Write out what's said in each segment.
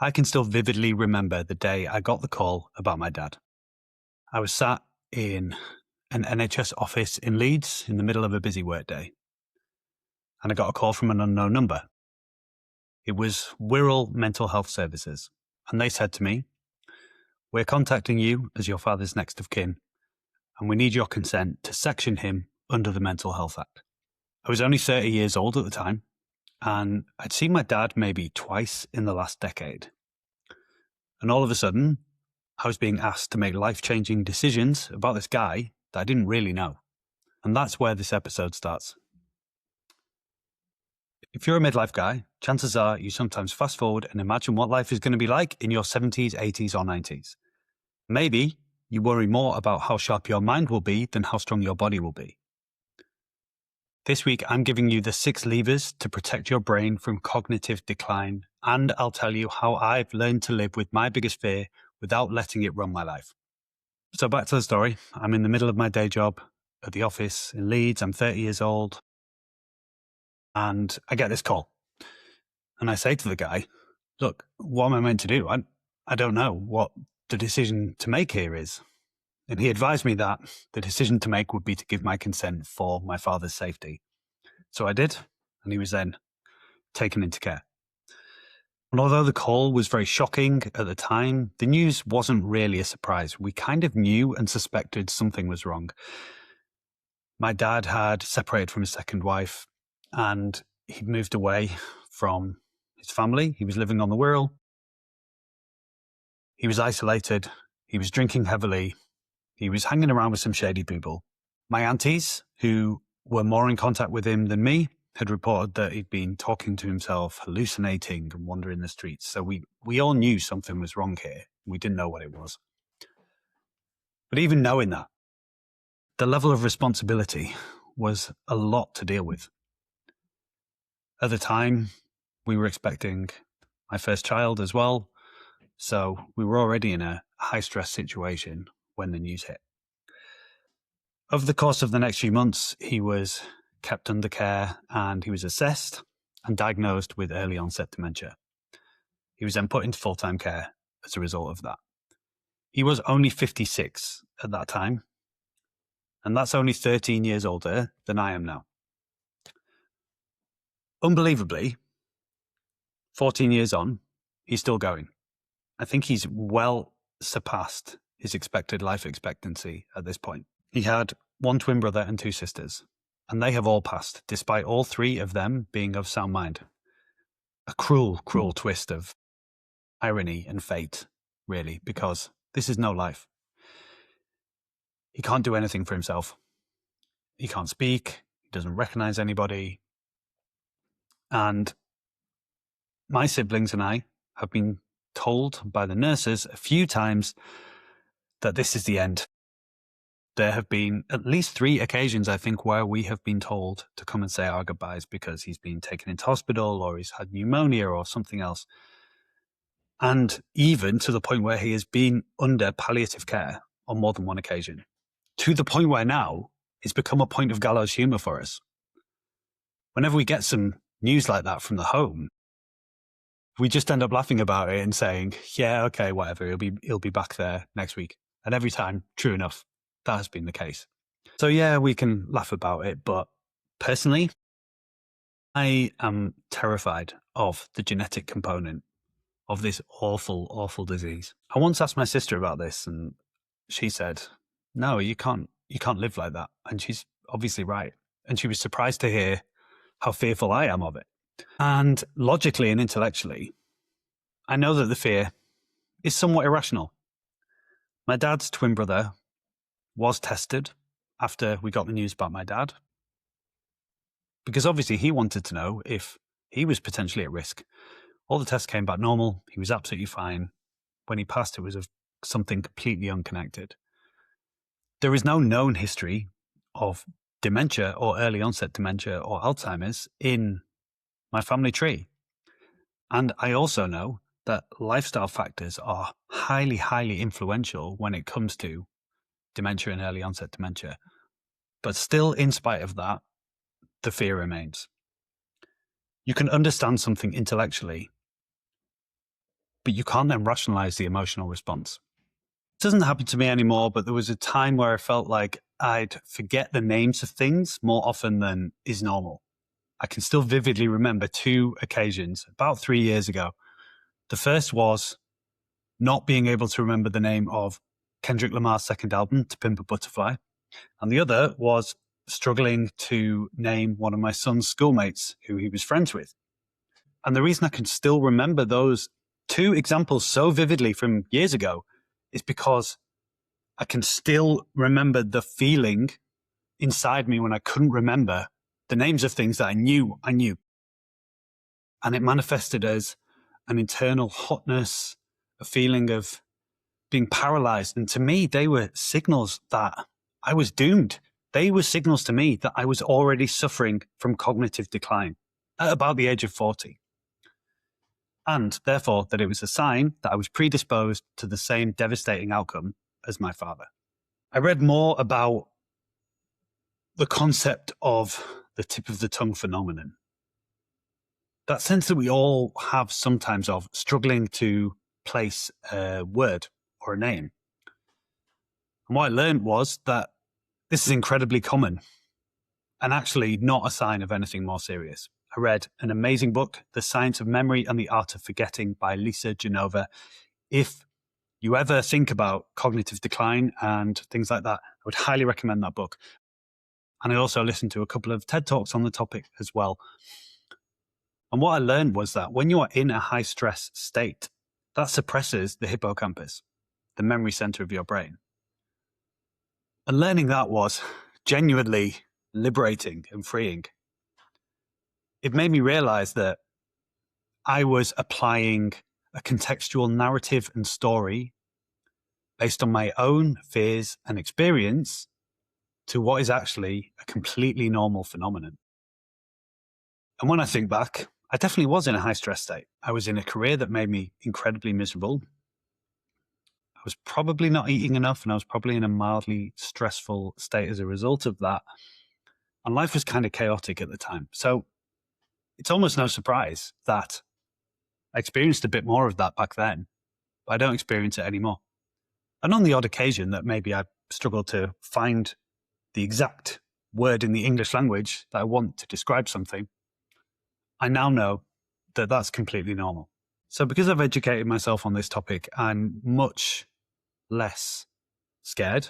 I can still vividly remember the day I got the call about my dad. I was sat in an NHS office in Leeds in the middle of a busy workday, and I got a call from an unknown number. It was Wirral Mental Health Services, and they said to me, "We're contacting you as your father's next of kin, and we need your consent to section him under the Mental Health Act." I was only 30 years old at the time, and I'd seen my dad maybe twice in the last decade. And all of a sudden, I was being asked to make life-changing decisions about this guy that I didn't really know. And that's where this episode starts. If you're a midlife guy, chances are you sometimes fast forward and imagine what life is going to be like in your 70s, 80s, or 90s. Maybe you worry more about how sharp your mind will be than how strong your body will be. This week, I'm giving you the 6 levers to protect your brain from cognitive decline, and I'll tell you how I've learned to live with my biggest fear without letting it run my life. So back to the story. I'm in the middle of my day job at the office in Leeds. I'm 30 years old. And I get this call. And I say to the guy, "Look, what am I meant to do? I don't know what the decision to make here is." And he advised me that the decision to make would be to give my consent for my father's safety. So I did, and he was then taken into care. And although the call was very shocking at the time, the news wasn't really a surprise. We kind of knew and suspected something was wrong. My dad had separated from his second wife, and he'd moved away from his family. He was living on the Wirral. He was isolated. He was drinking heavily. He was hanging around with some shady people. My aunties, who were more in contact with him than me, had reported that he'd been talking to himself, hallucinating and wandering the streets. So we all knew something was wrong here. We didn't know what it was. But even knowing that, the level of responsibility was a lot to deal with. At the time, we were expecting my first child as well. So we were already in a high-stress situation when the news hit. Over the course of the next few months, he was kept under care and he was assessed and diagnosed with early onset dementia. He was then put into full-time care as a result of that. He was only 56 at that time, and that's only 13 years older than I am now. Unbelievably, 14 years on, he's still going. I think he's well surpassed his expected life expectancy at this point. He had 1 twin brother and 2 sisters, and they have all passed, despite all 3 of them being of sound mind. A cruel, cruel twist of irony and fate, really, because this is no life. He can't do anything for himself. He can't speak. He doesn't recognize anybody. And my siblings and I have been told by the nurses a few times that this is the end. There have been at least 3 occasions, I think, where we have been told to come and say our goodbyes because he's been taken into hospital or he's had pneumonia or something else. And even to the point where he has been under palliative care on more than 1 occasion. To the point where now it's become a point of gallows humor for us. Whenever we get some news like that from the home, we just end up laughing about it and saying, "Yeah, okay, whatever, he'll be back there next week." And every time, true enough, that has been the case. So yeah, we can laugh about it, but personally, I am terrified of the genetic component of this awful, awful disease. I once asked my sister about this, and she said, "No, you can't live like that." And she's obviously right. And she was surprised to hear how fearful I am of it. And logically and intellectually, I know that the fear is somewhat irrational. My dad's twin brother was tested after we got the news about my dad, because obviously he wanted to know if he was potentially at risk. All the tests came back normal. He was absolutely fine. When he passed, it was of something completely unconnected. There is no known history of dementia or early onset dementia or Alzheimer's in my family tree. And I also know that lifestyle factors are highly, highly influential when it comes to dementia and early onset dementia. But still, in spite of that, the fear remains. You can understand something intellectually, but you can't then rationalize the emotional response. It doesn't happen to me anymore, but there was a time where I felt like I'd forget the names of things more often than is normal. I can still vividly remember 2 occasions about 3 years ago. The first was not being able to remember the name of Kendrick Lamar's second album, To Pimp a Butterfly. And the other was struggling to name one of my son's schoolmates who he was friends with. And the reason I can still remember those 2 examples so vividly from years ago is because I can still remember the feeling inside me when I couldn't remember the names of things that I knew. And it manifested as an internal hotness, a feeling of being paralyzed. And to me, they were signals that I was doomed. They were signals to me that I was already suffering from cognitive decline at about the age of 40. And therefore, that it was a sign that I was predisposed to the same devastating outcome as my father. I read more about the concept of the tip of the tongue phenomenon. That sense that we all have sometimes of struggling to place a word or a name. And what I learned was that this is incredibly common and actually not a sign of anything more serious. I read an amazing book, The Science of Memory and the Art of Forgetting by Lisa Genova. If you ever think about cognitive decline and things like that, I would highly recommend that book. And I also listened to a couple of TED Talks on the topic as well. And what I learned was that when you are in a high stress state, that suppresses the hippocampus, the memory center of your brain. And learning that was genuinely liberating and freeing. It made me realize that I was applying a contextual narrative and story based on my own fears and experience to what is actually a completely normal phenomenon. And when I think back, I definitely was in a high stress state. I was in a career that made me incredibly miserable. I was probably not eating enough, and I was probably in a mildly stressful state as a result of that. And life was kind of chaotic at the time. So it's almost no surprise that I experienced a bit more of that back then, but I don't experience it anymore. And on the odd occasion that maybe I struggle to find the exact word in the English language that I want to describe something, I now know that that's completely normal. So because I've educated myself on this topic, I'm much less scared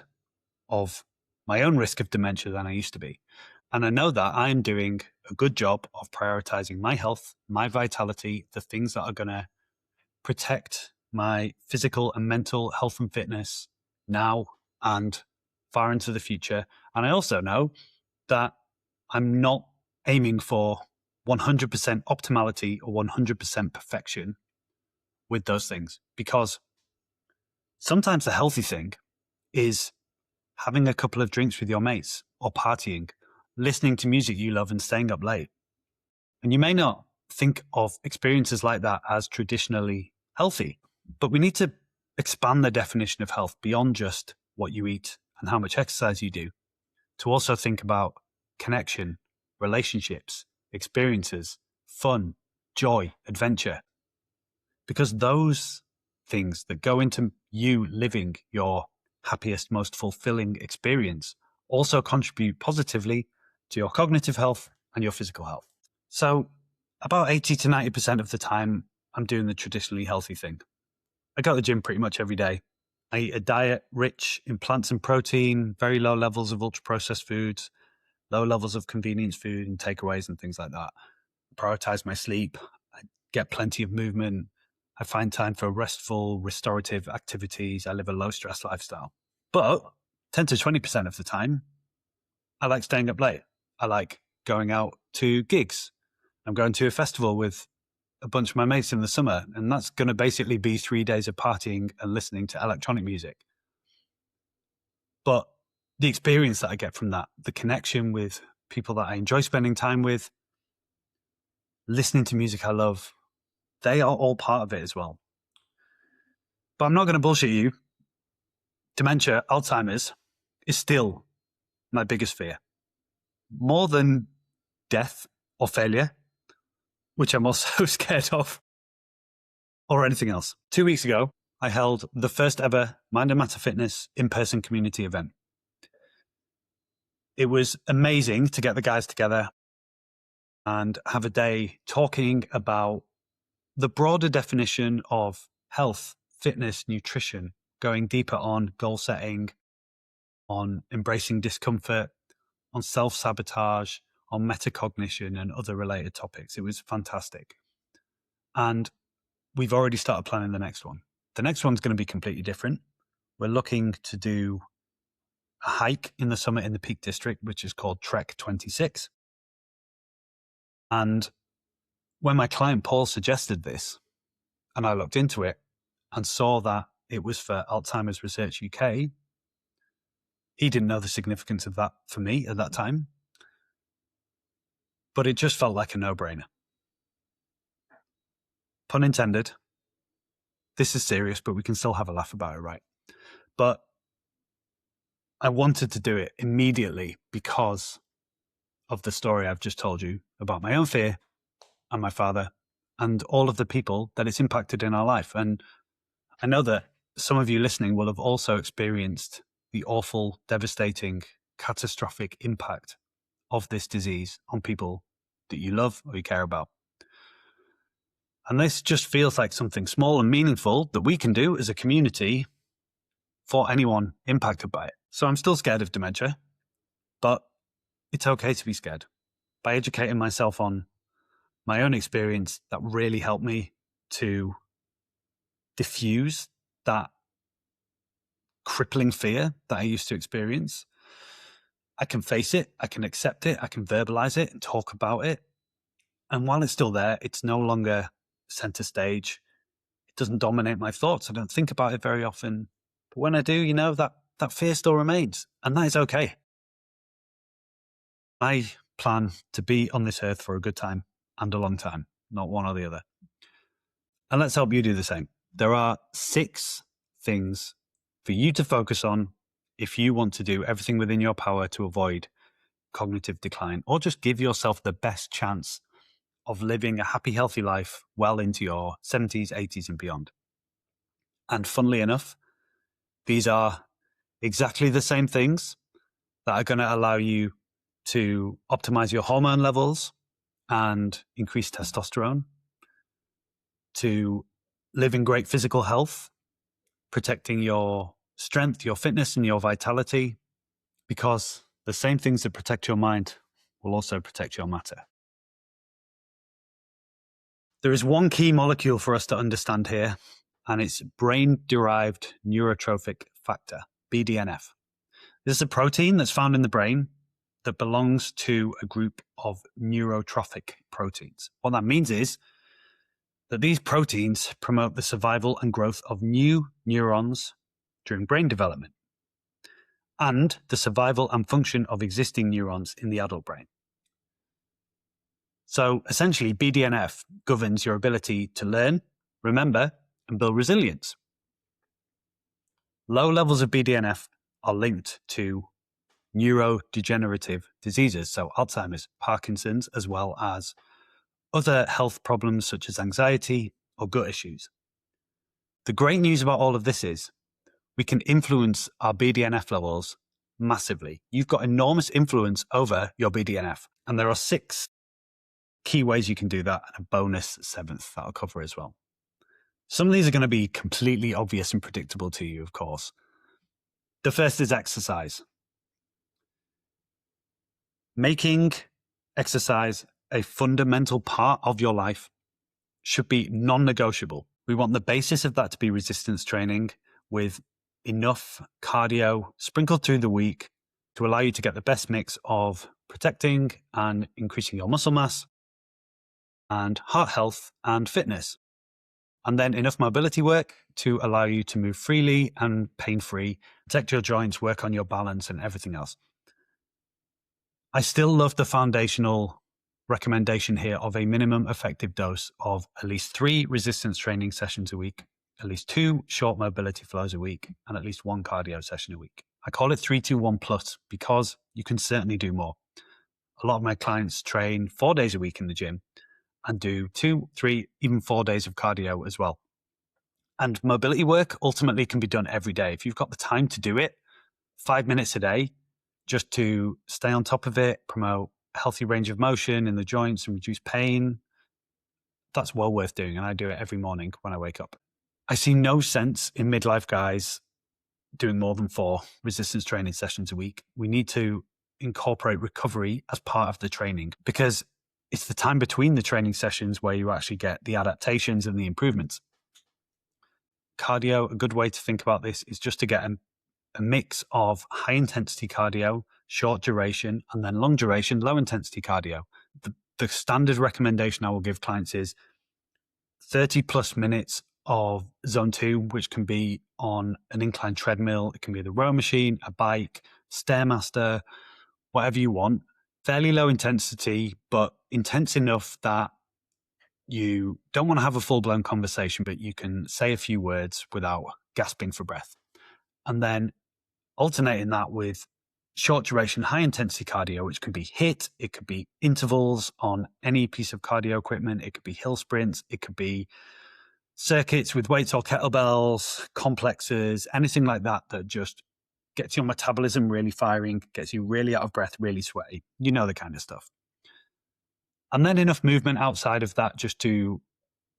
of my own risk of dementia than I used to be. And I know that I'm doing a good job of prioritizing my health, my vitality, the things that are going to protect my physical and mental health and fitness now and far into the future. And I also know that I'm not aiming for 100% optimality or 100% perfection with those things, because sometimes the healthy thing is having a couple of drinks with your mates or partying, listening to music you love and staying up late. And you may not think of experiences like that as traditionally healthy, but we need to expand the definition of health beyond just what you eat and how much exercise you do, to also think about connection, relationships, experiences, fun, joy, adventure. Because those things that go into you living your happiest, most fulfilling experience also contribute positively to your cognitive health and your physical health. So about 80 to 90% of the time, I'm doing the traditionally healthy thing. I go to the gym pretty much every day. I eat a diet rich in plants and protein, very low levels of ultra-processed foods, low levels of convenience food and takeaways and things like that. I prioritize my sleep. I get plenty of movement. I find time for restful, restorative activities. I live a low-stress lifestyle. But 10 to 20% of the time, I like staying up late. I like going out to gigs. I'm going to a festival with a bunch of my mates in the summer, and that's going to basically be 3 days of partying and listening to electronic music. But the experience that I get from that, the connection with people that I enjoy spending time with, listening to music I love, they are all part of it as well. But I'm not going to bullshit you. Dementia, Alzheimer's, is still my biggest fear. More than death or failure, which I'm also scared of. or anything else. 2 weeks ago, I held the first ever Mind and Matter Fitness in-person community event. It was amazing to get the guys together and have a day talking about the broader definition of health, fitness, nutrition, going deeper on goal setting, on embracing discomfort, on self-sabotage, on metacognition and other related topics. It was fantastic. And we've already started planning the next one. The next one's going to be completely different. We're looking to do a hike in the summit in the Peak District, which is called Trek 26. And when my client Paul suggested this, and I looked into it and saw that it was for Alzheimer's Research UK, he didn't know the significance of that for me at that time, but it just felt like a no-brainer. Pun intended. This is serious, but we can still have a laugh about it, right? But I wanted to do it immediately because of the story I've just told you about my own fear and my father and all of the people that it's impacted in our life. And I know that some of you listening will have also experienced the awful, devastating, catastrophic impact of this disease on people that you love or you care about. And this just feels like something small and meaningful that we can do as a community for anyone impacted by it. So I'm still scared of dementia, but it's okay to be scared. By educating myself on my own experience, that really helped me to diffuse that crippling fear that I used to experience. I can face it, I can accept it, I can verbalize it and talk about it. And while it's still there, it's no longer center stage. It doesn't dominate my thoughts. I don't think about it very often. But when I do, that fear still remains, and that is okay. I plan to be on this earth for a good time and a long time, not one or the other. And let's help you do the same. There are 6 things for you to focus on if you want to do everything within your power to avoid cognitive decline, or just give yourself the best chance of living a happy, healthy life well into your 70s, 80s, and beyond. And funnily enough, these are exactly the same things that are going to allow you to optimize your hormone levels and increase testosterone, to live in great physical health, protecting your strength, your fitness, and your vitality, because the same things that protect your mind will also protect your matter. There is one key molecule for us to understand here, and it's brain-derived neurotrophic factor, BDNF. This is a protein that's found in the brain that belongs to a group of neurotrophic proteins. What that means is that these proteins promote the survival and growth of new neurons during brain development and the survival and function of existing neurons in the adult brain. So essentially, BDNF governs your ability to learn, remember, and build resilience. Low levels of BDNF are linked to neurodegenerative diseases, so Alzheimer's, Parkinson's, as well as other health problems such as anxiety or gut issues. The great news about all of this is we can influence our BDNF levels massively. You've got enormous influence over your BDNF, and there are 6 key ways you can do that, and a bonus 7th that I'll cover as well. Some of these are going to be completely obvious and predictable to you, of course. The first is exercise. Making exercise a fundamental part of your life should be non-negotiable. We want the basis of that to be resistance training with enough cardio sprinkled through the week to allow you to get the best mix of protecting and increasing your muscle mass and heart health and fitness. And then enough mobility work to allow you to move freely and pain-free, protect your joints, work on your balance and everything else. I still love the foundational recommendation here of a minimum effective dose of at least 3 resistance training sessions a week, at least 2 short mobility flows a week, and at least 1 cardio session a week. I call it 3-2-1+ because you can certainly do more. A lot of my clients train 4 days a week in the gym and do 2, 3, even 4 days of cardio as well. And mobility work ultimately can be done every day. If you've got the time to do it, 5 minutes a day, just to stay on top of it, promote a healthy range of motion in the joints and reduce pain, that's well worth doing. And I do it every morning when I wake up. I see no sense in midlife guys doing more than 4 resistance training sessions a week. We need to incorporate recovery as part of the training, because it's the time between the training sessions where you actually get the adaptations and the improvements. Cardio, a good way to think about this is just to get a mix of high intensity cardio, short duration, and then long duration, low intensity cardio. The standard recommendation I will give clients is 30 plus minutes of zone 2, which can be on an incline treadmill. It can be the row machine, a bike, Stairmaster, whatever you want. Fairly low intensity, but intense enough that you don't want to have a full-blown conversation, but you can say a few words without gasping for breath. And then alternating that with short duration, high intensity cardio, which can be HIIT, it could be intervals on any piece of cardio equipment, it could be hill sprints, it could be circuits with weights or kettlebells, complexes, anything like that that just gets your metabolism really firing, gets you really out of breath, really sweaty. You know the kind of stuff. And then enough movement outside of that just to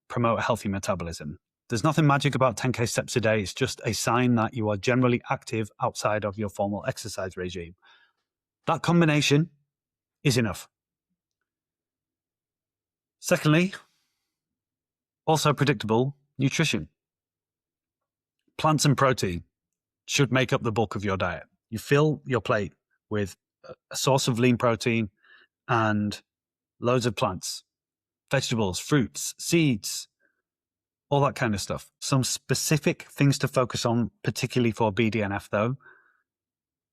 promote a healthy metabolism. There's nothing magic about 10K steps a day. It's just a sign that you are generally active outside of your formal exercise regime. That combination is enough. Secondly, also predictable, nutrition. Plants and protein should make up the bulk of your diet. You fill your plate with a source of lean protein and loads of plants, vegetables, fruits, seeds, all that kind of stuff. Some specific things to focus on, particularly for BDNF though.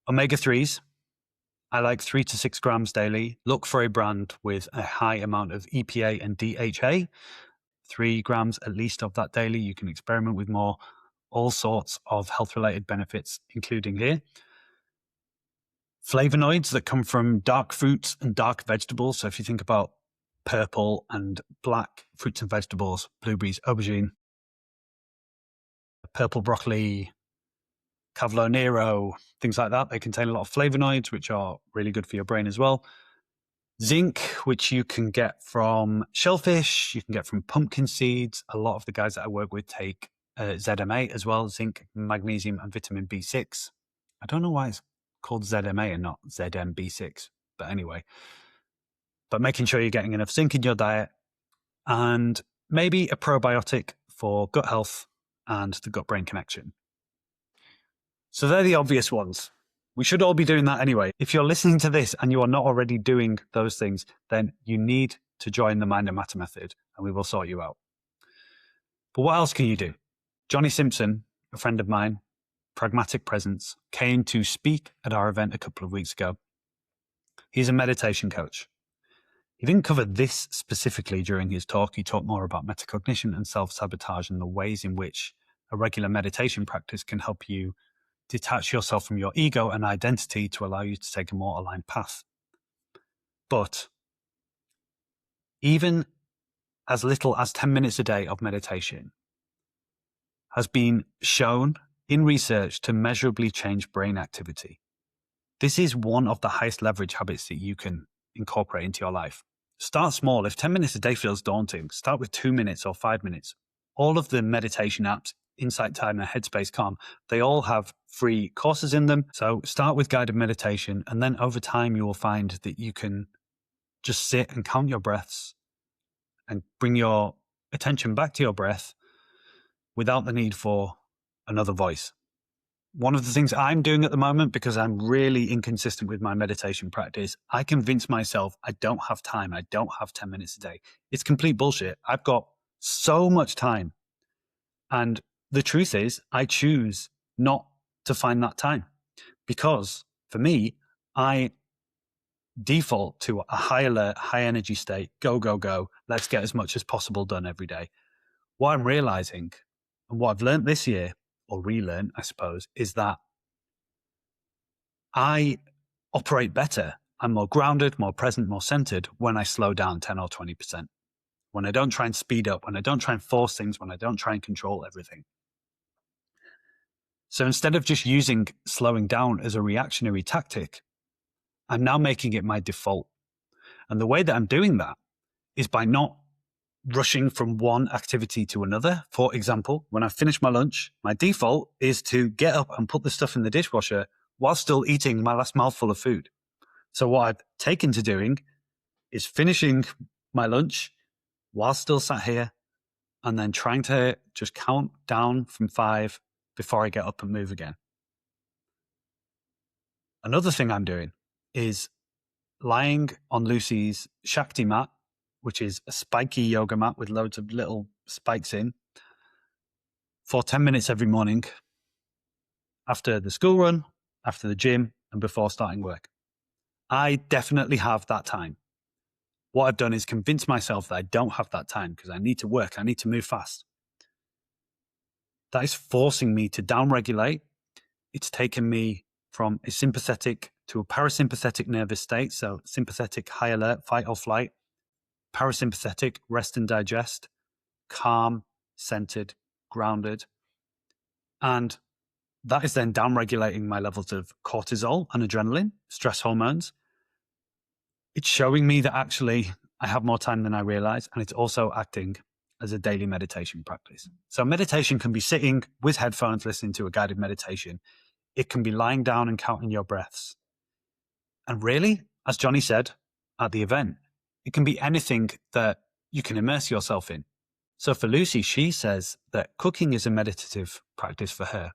Omega-3s, I like 3 to 6 grams daily. Look for a brand with a high amount of EPA and DHA. 3 grams at least of that daily. You can experiment with more. All sorts of health-related benefits, including here. Flavonoids that come from dark fruits and dark vegetables. So if you think about purple and black fruits and vegetables, blueberries, aubergine, purple broccoli, Cavolo Nero, things like that. They contain a lot of flavonoids, which are really good for your brain as well. Zinc, which you can get from shellfish, you can get from pumpkin seeds. A lot of the guys that I work with take ZMA as well, zinc, magnesium, and vitamin B6. I don't know why it's called ZMA and not ZMB6, but anyway. But making sure you're getting enough zinc in your diet, and maybe a probiotic for gut health and the gut-brain connection. So they're the obvious ones. We should all be doing that anyway. If you're listening to this and you are not already doing those things, then you need to join the Mind and Matter method and we will sort you out. But what else can you do? Johnny Simpson, a friend of mine, Pragmatic Presence, came to speak at our event a couple of weeks ago. He's a meditation coach. He didn't cover this specifically during his talk. He talked more about metacognition and self-sabotage and the ways in which a regular meditation practice can help you detach yourself from your ego and identity to allow you to take a more aligned path. But even as little as 10 minutes a day of meditation has been shown in research to measurably change brain activity. This is one of the highest leverage habits that you can incorporate into your life. Start small. If 10 minutes a day feels daunting, start with 2 minutes or 5 minutes. All of the meditation apps, Insight Timer, Headspace, Calm, they all have free courses in them. So start with guided meditation, and then over time you will find that you can just sit and count your breaths and bring your attention back to your breath without the need for another voice. One of the things I'm doing at the moment, because I'm really inconsistent with my meditation practice, I convince myself I don't have time. I don't have 10 minutes a day. It's complete bullshit. I've got so much time. And the truth is, I choose not to find that time because for me, I default to a high alert, high energy state, go, go, go. Let's get as much as possible done every day. What I'm realizing and what I've learned this year, or relearn, I suppose, is that I operate better. I'm more grounded, more present, more centered when I slow down 10 or 20%. When I don't try and speed up, when I don't try and force things, when I don't try and control everything. So instead of just using slowing down as a reactionary tactic, I'm now making it my default. And the way that I'm doing that is by not rushing from one activity to another. For example, when I finish my lunch, my default is to get up and put the stuff in the dishwasher while still eating my last mouthful of food. So what I've taken to doing is finishing my lunch while still sat here and then trying to just count down from 5 before I get up and move again. Another thing I'm doing is lying on Lucy's Shakti mat, which is a spiky yoga mat with loads of little spikes in, for 10 minutes every morning after the school run, after the gym, and before starting work. I definitely have that time. What I've done is convince myself that I don't have that time because I need to work, I need to move fast. That is forcing me to downregulate. It's taken me from a sympathetic to a parasympathetic nervous state. So sympathetic, high alert, fight or flight. Parasympathetic, rest and digest. Calm, centered, grounded. And that is then downregulating my levels of cortisol and adrenaline, stress hormones. It's showing me that actually I have more time than I realize. And it's also acting as a daily meditation practice. So meditation can be sitting with headphones, listening to a guided meditation. It can be lying down and counting your breaths. And really, as Johnny said at the event, it can be anything that you can immerse yourself in. So for Lucy, she says that cooking is a meditative practice for her.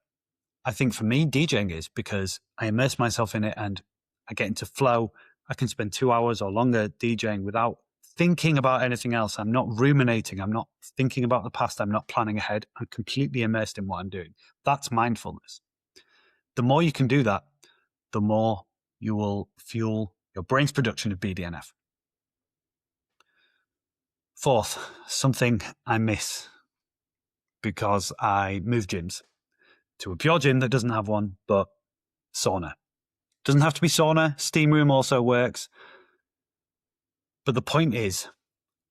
I think for me, DJing is, because I immerse myself in it and I get into flow. I can spend 2 hours or longer DJing without thinking about anything else. I'm not ruminating. I'm not thinking about the past. I'm not planning ahead. I'm completely immersed in what I'm doing. That's mindfulness. The more you can do that, the more you will fuel your brain's production of BDNF. Fourth, something I miss because I moved gyms to a pure gym that doesn't have one, but sauna. Doesn't have to be sauna. Steam room also works. But the point is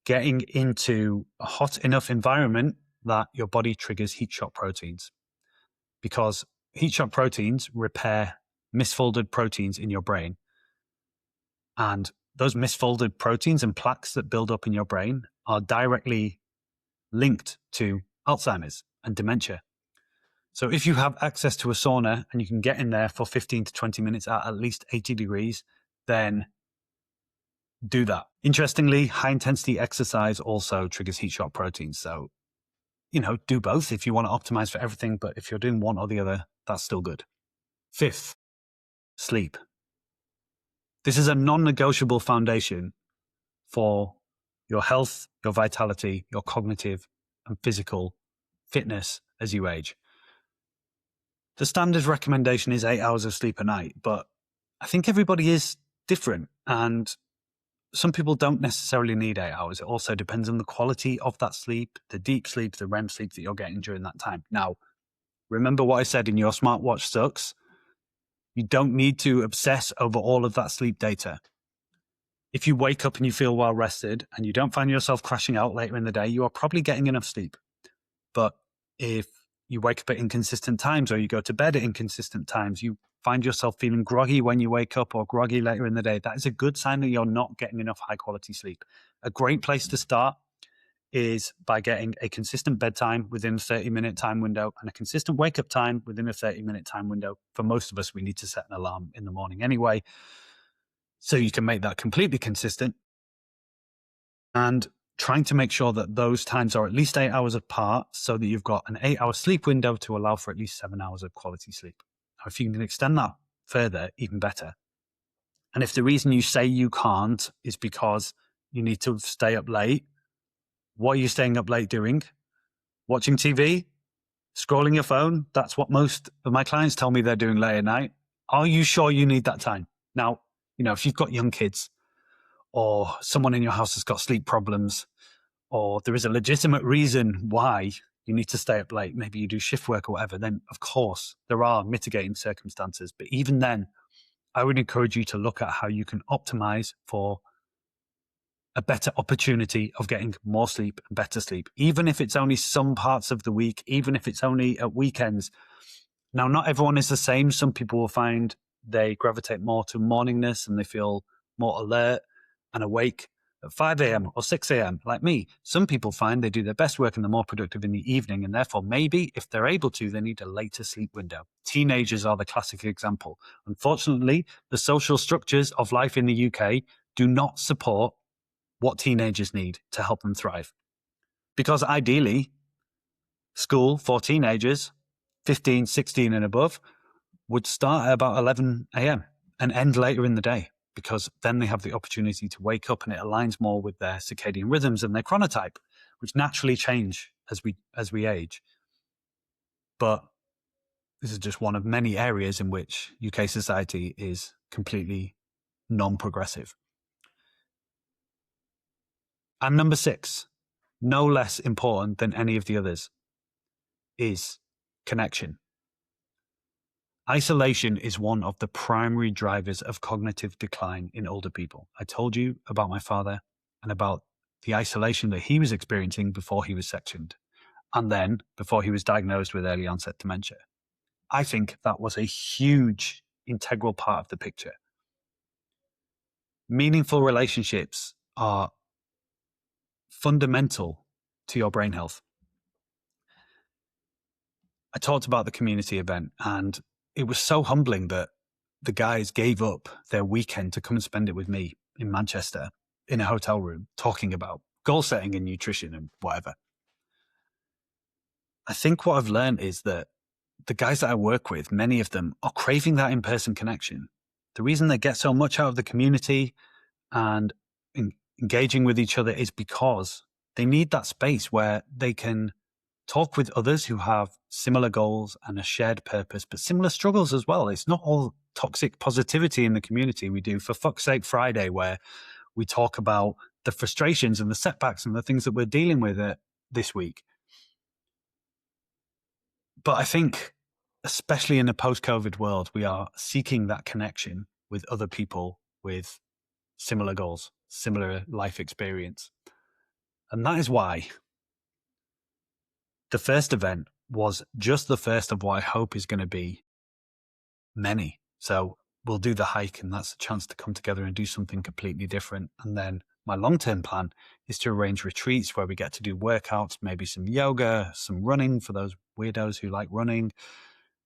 getting into a hot enough environment that your body triggers heat shock proteins, because heat shock proteins repair misfolded proteins in your brain. And those misfolded proteins and plaques that build up in your brain are directly linked to Alzheimer's and dementia. So if you have access to a sauna and you can get in there for 15 to 20 minutes at least 80 degrees, then do that. Interestingly, high intensity exercise also triggers heat shock proteins. So, do both if you want to optimize for everything. But if you're doing one or the other, that's still good. Fifth, sleep. This is a non-negotiable foundation for your health, your vitality, your cognitive and physical fitness as you age. The standard recommendation is 8 hours of sleep a night, but I think everybody is different. And some people don't necessarily need 8 hours. It also depends on the quality of that sleep, the deep sleep, the REM sleep that you're getting during that time. Now, remember what I said in Your Smartwatch Sucks. You don't need to obsess over all of that sleep data. If you wake up and you feel well rested and you don't find yourself crashing out later in the day, you are probably getting enough sleep. But if you wake up at inconsistent times or you go to bed at inconsistent times, you find yourself feeling groggy when you wake up or groggy later in the day, that is a good sign that you're not getting enough high quality sleep. A great place to start is by getting a consistent bedtime within a 30-minute time window and a consistent wake up time within a 30-minute time window. For most of us, we need to set an alarm in the morning anyway, so you can make that completely consistent. And trying to make sure that those times are at least 8 hours apart so that you've got an 8-hour sleep window to allow for at least 7 hours of quality sleep. Now, if you can extend that further, even better. And if the reason you say you can't is because you need to stay up late, what are you staying up late doing? Watching TV? Scrolling your phone? That's what most of my clients tell me they're doing late at night. Are you sure you need that time? Now, if you've got young kids or someone in your house has got sleep problems, or there is a legitimate reason why you need to stay up late, maybe you do shift work or whatever, then of course there are mitigating circumstances. But even then, I would encourage you to look at how you can optimize for a better opportunity of getting more sleep and better sleep, even if it's only some parts of the week, even if it's only at weekends. Now, not everyone is the same. Some people will find they gravitate more to morningness and they feel more alert and awake at 5 a.m. or 6 a.m. like me. Some people find they do their best work and they're more productive in the evening, and therefore maybe if they're able to, they need a later sleep window. Teenagers are the classic example. Unfortunately, the social structures of life in the UK do not support what teenagers need to help them thrive. Because ideally, school for teenagers, 15, 16 and above, would start at about 11 a.m. and end later in the day, because then they have the opportunity to wake up and it aligns more with their circadian rhythms and their chronotype, which naturally change as we age. But this is just one of many areas in which UK society is completely non-progressive. And number 6, no less important than any of the others, is connection. Isolation is one of the primary drivers of cognitive decline in older people. I told you about my father and about the isolation that he was experiencing before he was sectioned, and then before he was diagnosed with early onset dementia. I think that was a huge integral part of the picture. Meaningful relationships are fundamental to your brain health. I talked about the community event, and it was so humbling that the guys gave up their weekend to come and spend it with me in Manchester in a hotel room talking about goal setting and nutrition and whatever. I think what I've learned is that the guys that I work with, many of them are craving that in-person connection. The reason they get so much out of the community and engaging with each other is because they need that space where they can talk with others who have similar goals and a shared purpose, but similar struggles as well. It's not all toxic positivity in the community. We do For Fuck's Sake Friday, where we talk about the frustrations and the setbacks and the things that we're dealing with this week. But I think, especially in a post-COVID world, we are seeking that connection with other people with similar goals, similar life experience. And that is why the first event was just the first of what I hope is going to be many. So we'll do the hike, and that's a chance to come together and do something completely different. And then my long-term plan is to arrange retreats where we get to do workouts, maybe some yoga, some running for those weirdos who like running,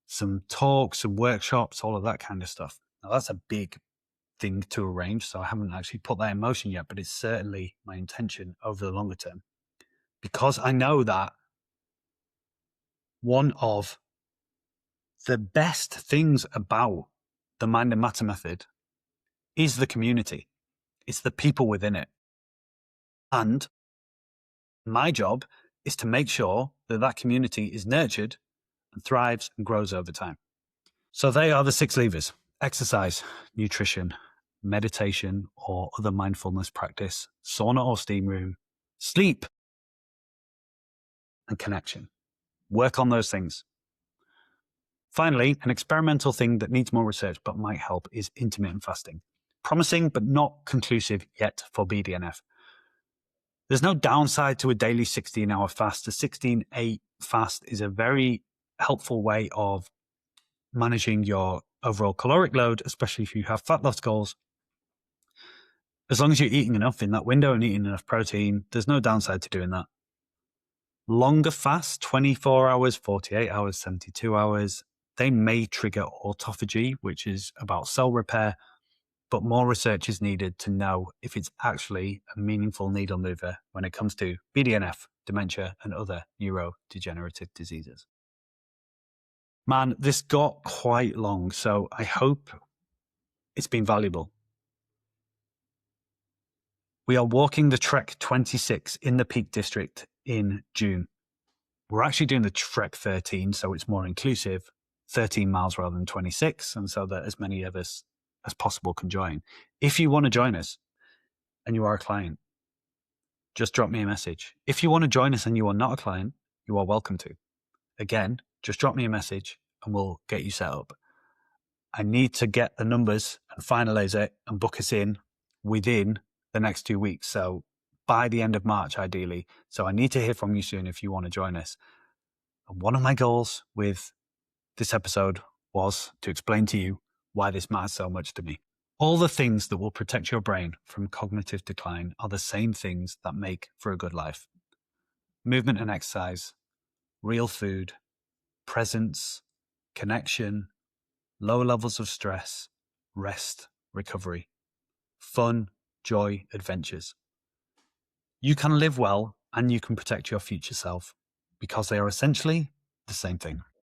some talks, some workshops, all of that kind of stuff. Now that's a big thing to arrange, so I haven't actually put that in motion yet, but it's certainly my intention over the longer term, because I know that one of the best things about the Mind and Matter method is the community. It's the people within it. And my job is to make sure that that community is nurtured and thrives and grows over time. So they are the 6 levers: exercise, nutrition, meditation or other mindfulness practice, sauna or steam room, sleep, and connection. Work on those things. Finally, an experimental thing that needs more research but might help is intermittent fasting. Promising but not conclusive yet for BDNF. There's no downside to a daily 16-hour fast. A 16-8 fast is a very helpful way of managing your overall caloric load, especially if you have fat loss goals. As long as you're eating enough in that window and eating enough protein, there's no downside to doing that. Longer fasts, 24 hours, 48 hours, 72 hours, they may trigger autophagy, which is about cell repair, but more research is needed to know if it's actually a meaningful needle mover when it comes to BDNF, dementia, and other neurodegenerative diseases. Man, this got quite long, so I hope it's been valuable. We are walking the Trek 26 in the Peak District in June. We're actually doing the Trek 13, so it's more inclusive, 13 miles rather than 26, and so that as many of us as possible can join. If you want to join us and you are a client, just drop me a message. If you want to join us and you are not a client, you are welcome to. Again, just drop me a message and we'll get you set up. I need to get the numbers and finalize it and book us in within the next 2 weeks. So by the end of March, ideally. So I need to hear from you soon if you want to join us. And one of my goals with this episode was to explain to you why this matters so much to me. All the things that will protect your brain from cognitive decline are the same things that make for a good life. Movement and exercise, real food, presence, connection, low levels of stress, rest, recovery, fun, joy, adventures. You can live well and you can protect your future self because they are essentially the same thing.